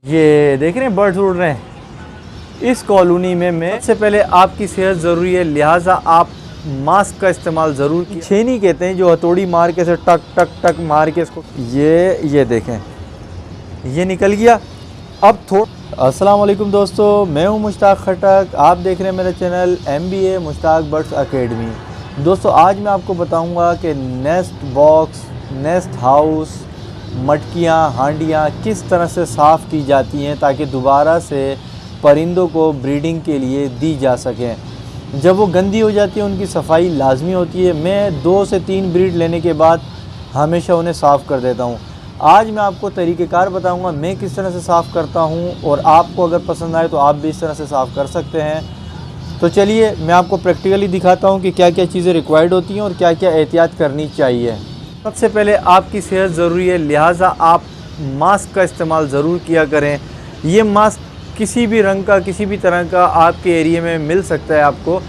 ये देख रहे हैं बर्ड्स उड़ रहे हैं। इस कॉलोनी में मैं सबसे पहले आपकी सेहत ज़रूरी है, लिहाजा आप मास्क का इस्तेमाल ज़रूर कीजिए। छेनी कहते हैं जो हथौड़ी मार के से टक टक टक मार के इसको ये देखें ये निकल गया। अब अस्सलाम वालेकुम दोस्तों, मैं हूं मुश्ताक खटक, आप देख रहे हैं मेरा channel MBA Mushtaq birds academy. दोस्तों आज मैं आपको बताऊंगा कि नेस्ट बॉक्स, नेस्ट हाउस, मटकियां, हांडियां किस तरह से साफ़ की जाती हैं ताकि दोबारा से परिंदों को ब्रीडिंग के लिए दी जा सकें। जब वो गंदी हो जाती है उनकी सफाई लाजमी होती है। मैं 2 से 3 ब्रीड लेने के बाद हमेशा उन्हें साफ़ कर देता हूँ। आज मैं आपको तरीक़ेकार बताऊँगा मैं किस तरह से साफ़ करता हूँ, और आपको अगर पसंद आए तो आप भी इस तरह से साफ़ कर सकते हैं। तो चलिए मैं आपको प्रैक्टिकली दिखाता हूँ कि क्या क्या चीज़ें रिक्वायर्ड होती हैं और क्या क्या एहतियात करनी चाहिए। सबसे पहले आपकी सेहत ज़रूरी है, लिहाजा आप मास्क का इस्तेमाल ज़रूर किया करें। ये मास्क किसी भी रंग का, किसी भी तरह का आपके एरिया में मिल सकता है आपको।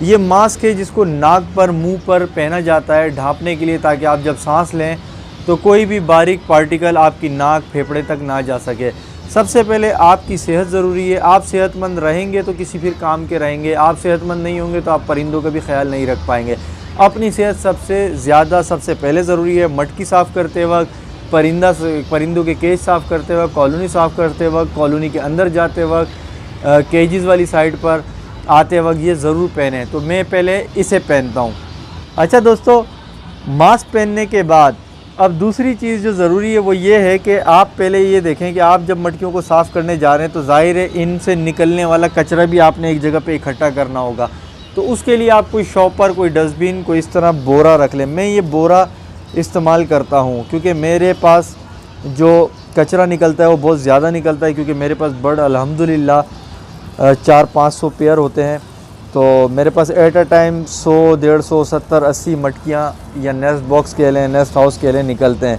ये मास्क है जिसको नाक पर, मुंह पर पहना जाता है ढांपने के लिए, ताकि आप जब सांस लें तो कोई भी बारीक पार्टिकल आपकी नाक, फेफड़े तक ना जा सके। सबसे पहले आपकी सेहत ज़रूरी है। आप सेहतमंद रहेंगे तो किसी फिर काम के रहेंगे, आप सेहतमंद नहीं होंगे तो आप परिंदों का भी ख्याल नहीं रख पाएंगे। अपनी सेहत सबसे पहले ज़रूरी है। मटकी साफ़ करते वक्त, परिंदों के केज साफ़ करते वक्त, कॉलोनी साफ़ करते वक्त, कॉलोनी के अंदर जाते वक्त, केजेस वाली साइड पर आते वक्त ये ज़रूर पहने। तो मैं पहले इसे पहनता हूँ। अच्छा दोस्तों, मास्क पहनने के बाद अब दूसरी चीज़ जो ज़रूरी है वो ये है कि आप पहले ये देखें कि आप जब मटकियों को साफ़ करने जा रहे हैं तो ज़ाहिर है इनसे निकलने वाला कचरा भी आपने एक जगह पे इकट्ठा करना होगा। तो उसके लिए आप कोई शॉपर, कोई डस्टबिन, कोई इस तरह बोरा रख लें। मैं ये बोरा इस्तेमाल करता हूँ क्योंकि मेरे पास जो कचरा निकलता है वो बहुत ज़्यादा निकलता है, क्योंकि मेरे पास बर्ड अल्हम्दुलिल्लाह 400-500 पेयर होते हैं। तो मेरे पास एट अ टाइम 100, 150, 70, 80 मटकियाँ या नेस्ट बॉक्स के लिए, नेस्ट हाउस के लिए निकलते हैं।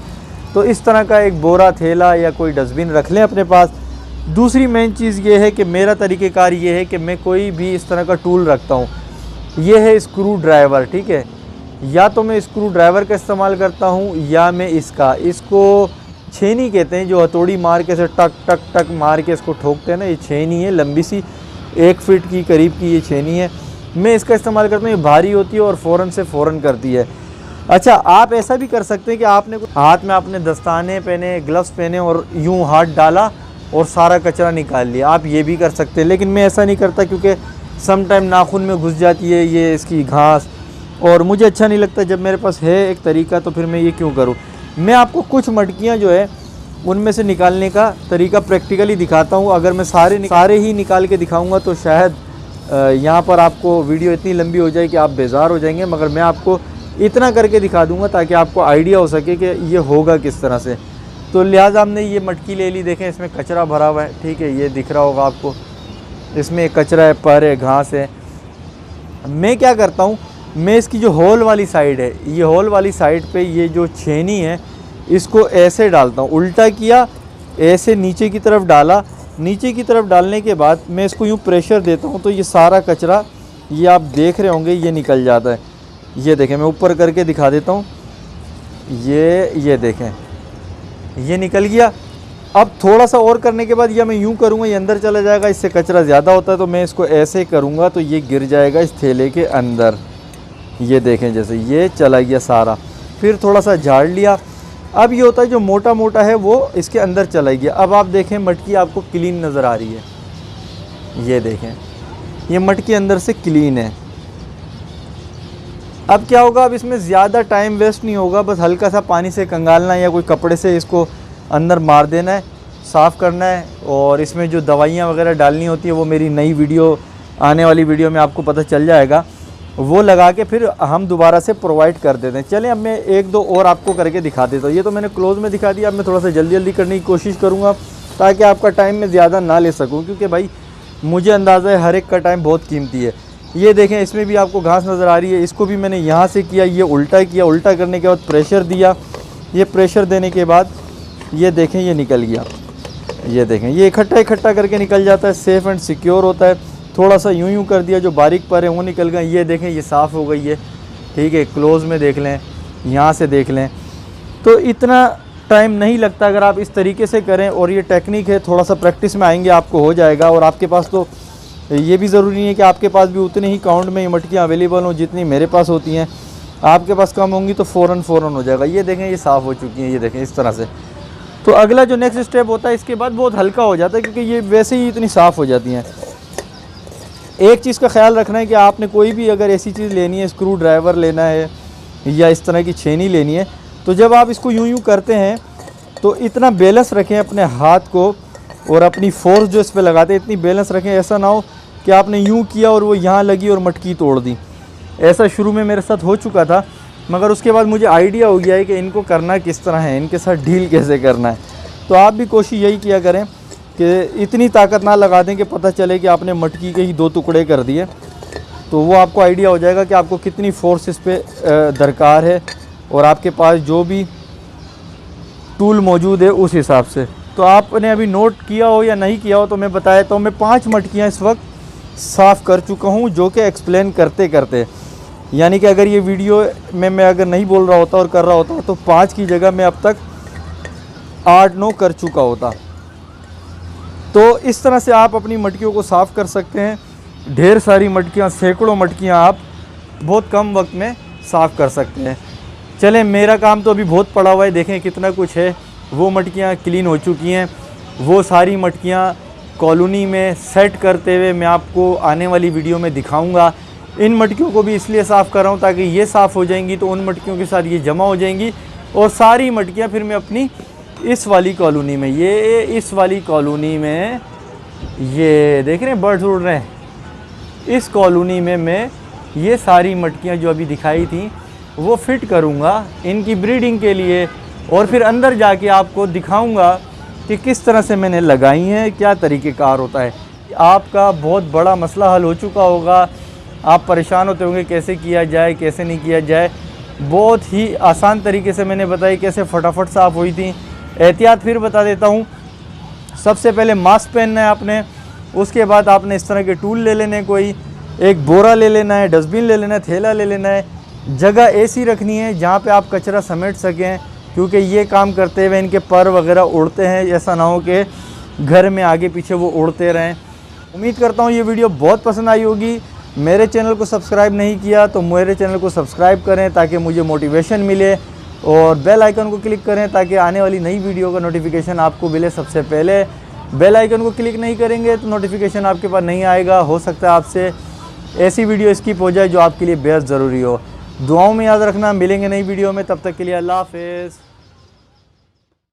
तो इस तरह का एक बोरा, थैला या कोई डस्टबिन रख लें अपने पास। दूसरी मेन चीज़ ये है कि मेरा तरीक़ेकार ये है कि मैं कोई भी इस तरह का टूल रखता हूँ। ये है स्क्रू ड्राइवर, ठीक है। या तो मैं स्क्रू ड्राइवर का इस्तेमाल करता हूँ या मैं इसको छेनी कहते हैं जो हथौड़ी मार के से टक टक टक मार के इसको ठोकते हैं ना, ये छेनी है, लंबी सी 1 फीट की करीब की ये छेनी है। मैं इसका इस्तेमाल करता हूँ। ये भारी होती है और फ़ौरन से फ़ौरन करती है। अच्छा, आप ऐसा भी कर सकते हैं कि आपने हाथ में आपने दस्ताने पहने, ग्लव्स पहने और यूँ हाथ डाला और सारा कचरा निकाल लिया। आप ये भी कर सकते हैं, लेकिन मैं ऐसा नहीं करता क्योंकि सम टाइम नाखून में घुस जाती है ये इसकी घास, और मुझे अच्छा नहीं लगता। जब मेरे पास है एक तरीका तो फिर मैं ये क्यों करूँ। मैं आपको कुछ मटकियाँ जो है उनमें से निकालने का तरीका प्रैक्टिकली दिखाता हूँ। अगर मैं सारे ही निकाल के दिखाऊँगा तो शायद यहाँ पर आपको वीडियो इतनी लंबी हो जाए कि आप बेजार हो जाएंगे, मगर मैं आपको इतना करके दिखा दूँगा ताकि आपको आइडिया हो सके कि ये होगा किस तरह से। तो लिहाजा हमने ये मटकी ले ली, देखें इसमें कचरा भरा हुआ है, ठीक है, ये दिख रहा होगा आपको। इसमें एक कचरा है, पर है, घास है। मैं क्या करता हूँ, मैं इसकी जो होल वाली साइड है, ये होल वाली साइड पे ये जो छेनी है इसको ऐसे डालता हूँ। उल्टा किया, ऐसे नीचे की तरफ डाला। नीचे की तरफ डालने के बाद मैं इसको यूँ प्रेशर देता हूँ तो ये सारा कचरा, ये आप देख रहे होंगे, ये निकल जाता है। ये देखें, मैं ऊपर करके दिखा देता हूँ। ये देखें, ये निकल गया। अब थोड़ा सा और करने के बाद या मैं यूँ करूँगा ये अंदर चला जाएगा, इससे कचरा ज़्यादा होता है तो मैं इसको ऐसे करूँगा तो ये गिर जाएगा इस थैले के अंदर। ये देखें, जैसे ये चला गया सारा। फिर थोड़ा सा झाड़ लिया। अब ये होता है जो मोटा मोटा है वो इसके अंदर चला गया। अब आप देखें मटकी आपको क्लीन नज़र आ रही है। ये देखें, ये मटकी अंदर से क्लीन है। अब क्या होगा, अब इसमें ज़्यादा टाइम वेस्ट नहीं होगा, बस हल्का सा पानी से कंगालना है या कोई कपड़े से इसको अंदर मार देना है, साफ़ करना है। और इसमें जो दवाइयाँ वगैरह डालनी होती है वो मेरी नई वीडियो, आने वाली वीडियो में आपको पता चल जाएगा, वो लगा के फिर हम दोबारा से प्रोवाइड कर देते हैं। चलें अब मैं 1-2 और आपको करके दिखा देता हूँ। ये तो मैंने क्लोज़ में दिखा दिया। अब मैं थोड़ा सा जल्दी करने की कोशिश करूँगा ताकि आपका टाइम मैं ज़्यादा ना ले सकूँ, क्योंकि भाई मुझे अंदाज़ा है हर एक का टाइम बहुत कीमती है। ये देखें, इसमें भी आपको घास नज़र आ रही है। इसको भी मैंने यहाँ से किया, ये उल्टा किया। उल्टा करने के बाद प्रेशर दिया। ये प्रेशर देने के बाद ये देखें ये निकल गया। ये देखें, ये इकट्ठा करके निकल जाता है, सेफ़ एंड सिक्योर होता है। थोड़ा सा यूँ कर दिया, जो बारीक पर है वो निकल गए। ये देखें, ये साफ़ हो गई है, ठीक है। क्लोज़ में देख लें, यहाँ से देख लें। तो इतना टाइम नहीं लगता अगर आप इस तरीके से करें। और ये टेक्निक है, थोड़ा सा प्रैक्टिस में आएंगे आपको हो जाएगा। और आपके पास तो ये भी ज़रूरी नहीं है कि आपके पास भी उतने ही काउंट में ये मटकियाँ अवेलेबल हों जितनी मेरे पास होती हैं। आपके पास कम होंगी तो फ़ौरन हो जाएगा। ये देखें, ये साफ़ हो चुकी हैं, ये देखें इस तरह से। तो अगला जो नेक्स्ट स्टेप होता है इसके बाद बहुत हल्का हो जाता है, क्योंकि ये वैसे ही इतनी साफ़ हो जाती हैं। एक चीज़ का ख्याल रखना है कि आपने कोई भी अगर ऐसी चीज़ लेनी है, स्क्रू ड्राइवर लेना है या इस तरह की छेनी लेनी है, तो जब आप इसको यूं करते हैं तो इतना बैलेंस रखें अपने हाथ को, और अपनी फोर्स जो इस पर लगाते हैं इतनी बैलेंस रखें। ऐसा ना हो कि आपने यूं किया और वो यहाँ लगी और मटकी तोड़ दी। ऐसा शुरू में मेरे साथ हो चुका था, मगर उसके बाद मुझे आइडिया हो गया है कि इनको करना किस तरह है, इनके साथ डील कैसे करना है। तो आप भी कोशिश यही किया करें कि इतनी ताकत ना लगा दें कि पता चले कि आपने मटकी के ही 2 टुकड़े कर दिए। तो वो आपको आइडिया हो जाएगा कि आपको कितनी फोर्स इस पर दरकार है, और आपके पास जो भी टूल मौजूद है उस हिसाब से। तो आपने अभी नोट किया हो या नहीं किया हो तो मैं बताया, तो मैं 5 मटकियाँ इस वक्त साफ़ कर चुका हूँ, जो कि एक्सप्लेन करते करते, यानी कि अगर ये वीडियो में मैं अगर नहीं बोल रहा होता और कर रहा होता तो 5 की जगह मैं अब तक 8-9 कर चुका होता। तो इस तरह से आप अपनी मटकियों को साफ़ कर सकते हैं। ढेर सारी मटकियाँ, सैकड़ों मटकियाँ आप बहुत कम वक्त में साफ़ कर सकते हैं। चलें, मेरा काम तो अभी बहुत पड़ा हुआ है, देखें कितना कुछ है। वो मटकियाँ क्लीन हो चुकी हैं, वो सारी मटकियाँ कॉलोनी में सेट करते हुए मैं आपको आने वाली वीडियो में दिखाऊंगा। इन मटकियों को भी इसलिए साफ़ कर रहा हूँ ताकि ये साफ़ हो जाएंगी तो उन मटकियों के साथ ये जमा हो जाएंगी, और सारी मटकियाँ फिर मैं अपनी इस वाली कॉलोनी में, ये इस वाली कॉलोनी में, ये देख रहे हैं बर्ड्स उड़ रहे हैं, इस कॉलोनी में मैं ये सारी मटकियाँ जो अभी दिखाई थी वो फिट करूँगा इनकी ब्रीडिंग के लिए, और फिर अंदर जाके आपको दिखाऊंगा कि किस तरह से मैंने लगाई हैं, क्या तरीक़ेकार होता है। आपका बहुत बड़ा मसला हल हो चुका होगा, आप परेशान होते होंगे कैसे किया जाए कैसे नहीं किया जाए। बहुत ही आसान तरीके से मैंने बताई कैसे फटाफट साफ़ हुई थी। एहतियात फिर बता देता हूँ। सबसे पहले मास्क पहनना है आपने, उसके बाद आपने इस तरह के टूल ले लेने, कोई एक बोरा ले लेना है, डस्टबिन ले लेना है, थैला ले लेना है। जगह ऐसी रखनी है जहाँ पे आप कचरा समेट सकें, क्योंकि ये काम करते हुए इनके पर वगैरह उड़ते हैं, ऐसा ना हो कि घर में आगे पीछे वो उड़ते रहें। उम्मीद करता हूँ ये वीडियो बहुत पसंद आई होगी। मेरे चैनल को सब्सक्राइब नहीं किया तो मेरे चैनल को सब्सक्राइब करें ताकि मुझे मोटिवेशन मिले, और बेल आइकन को क्लिक करें ताकि आने वाली नई वीडियो का नोटिफिकेशन आपको मिले सबसे पहले। बेल आइकन को क्लिक नहीं करेंगे तो नोटिफिकेशन आपके पास नहीं आएगा। हो सकता है आपसे ऐसी वीडियो स्किप हो जाए जो आपके लिए बेहद ज़रूरी हो। दुआओं में याद रखना, मिलेंगे नई वीडियो में, तब तक के लिए अल्लाह हाफ़िज़।